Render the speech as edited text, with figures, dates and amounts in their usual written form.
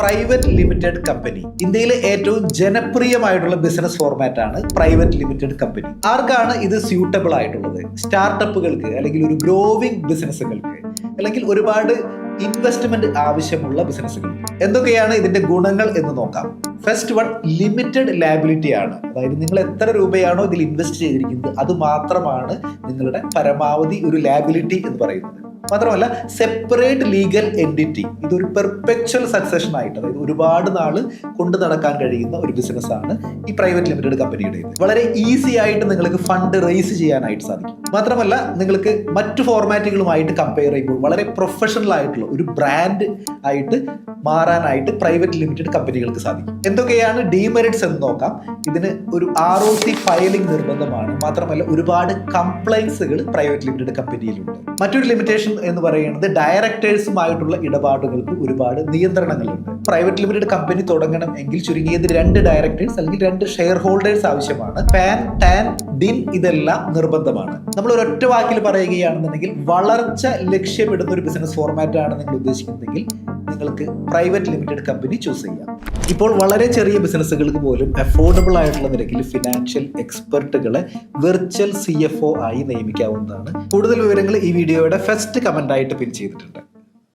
Private limited company ഇന്ത്യയിലെ ഏറ്റവും ജനപ്രിയമായിട്ടുള്ള business format ആണ് പ്രൈവറ്റ് ലിമിറ്റഡ് കമ്പനി. ആർക്കാണ് ഇത് സ്യൂട്ടബിൾ ആയിട്ടുള്ളത്? സ്റ്റാർട്ടപ്പുകൾക്ക്, അല്ലെങ്കിൽ ഒരു ഗ്രോവിംഗ് ബിസിനസ്സുകൾക്ക്, അല്ലെങ്കിൽ ഒരുപാട് ഇൻവെസ്റ്റ്മെന്റ് ആവശ്യമുള്ള ബിസിനസ്സുകൾ. എന്തൊക്കെയാണ് ഇതിന്റെ ഗുണങ്ങൾ എന്ന് നോക്കാം. ഫസ്റ്റ് വൺ, ലിമിറ്റഡ് ലയബിലിറ്റി ആണ്. അതായത് നിങ്ങൾ എത്ര രൂപയാണോ ഇതിൽ ഇൻവെസ്റ്റ് ചെയ്തിരിക്കുന്നത് അത് മാത്രമാണ് നിങ്ങളുടെ പരമാവധി ഒരു ലയബിലിറ്റി എന്ന് പറയുന്നത്. മാത്രമല്ല, സെപ്പറേറ്റ് ലീഗൽ എൻറ്റിറ്റി. ഇതൊരു പെർപെക്ച്വൽ സക്സഷൻ ആയിട്ട്, അതായത് ഒരുപാട് നാള് കൊണ്ടു നടക്കാൻ കഴിയുന്ന ഒരു ബിസിനസ് ആണ് ഈ പ്രൈവറ്റ് ലിമിറ്റഡ് കമ്പനിയുടെ. വളരെ ഈസി ആയിട്ട് നിങ്ങൾക്ക് ഫണ്ട് റേസ് ചെയ്യാനായിട്ട് സാധിക്കും. മാത്രമല്ല, നിങ്ങൾക്ക് മറ്റു ഫോർമാറ്റുകളുമായിട്ട് കമ്പയർ ചെയ്യുമ്പോൾ വളരെ പ്രൊഫഷണൽ ആയിട്ടുള്ള ഒരു ബ്രാൻഡ് ആയിട്ട് മാറാനായിട്ട് പ്രൈവറ്റ് ലിമിറ്റഡ് കമ്പനികൾക്ക് സാധിക്കും. എന്തൊക്കെയാണ് ഡീമെറിറ്റ്സ് എന്ന് നോക്കാം. ഇതിന് ഒരു ROC ഫയലിംഗ് നിർബന്ധമാണ്. മാത്രമല്ല, ഒരുപാട് കംപ്ലൈൻസുകൾ പ്രൈവറ്റ് ലിമിറ്റഡ് കമ്പനിയിലുണ്ട്. മറ്റൊരു ലിമിറ്റേഷൻ എന്ന് പറയുന്നത് ഡയറക്ടേഴ്സുമായിട്ടുള്ള ഇടപാടുകൾക്ക് ഒരുപാട് നിയന്ത്രണങ്ങളുണ്ട്. പ്രൈവറ്റ് ലിമിറ്റഡ് കമ്പനി തുടങ്ങണം എങ്കിൽ ചുരുങ്ങിയത് 2 ഡയറക്ടേഴ്സ് അല്ലെങ്കിൽ 2 ഷെയർ ഹോൾഡേഴ്സ് ആവശ്യമാണ്. പാൻ, ടാൻ, ഡിൻ ഇതെല്ലാം നിർബന്ധമാണ്. നമ്മൾ ഒരൊറ്റ വാക്കിൽ പറയുകയാണെന്നുണ്ടെങ്കിൽ, വളർച്ച ലക്ഷ്യമിടുന്ന ഒരു ബിസിനസ് ഫോർമാറ്റ് ആണ് നിങ്ങൾ ഉദ്ദേശിക്കുന്നതെങ്കിൽ നിങ്ങൾക്ക് പ്രൈവറ്റ് ലിമിറ്റഡ് കമ്പനി ചൂസ് ചെയ്യാം. ഇപ്പോൾ വളരെ ചെറിയ ബിസിനസ്സുകൾക്ക് പോലും അഫോർഡബിൾ ആയിട്ടുള്ള നിരക്കിൽ ഫിനാൻഷ്യൽ എക്സ്പെർട്ടുകളെ വെർച്വൽ CFO ആയി നിയമിക്കാവുന്നതാണ്. കൂടുതൽ വിവരങ്ങൾ ഈ വീഡിയോയുടെ ഫസ്റ്റ് കമന്റ് ആയിട്ട് പിൻ ചെയ്തിട്ടുണ്ട്.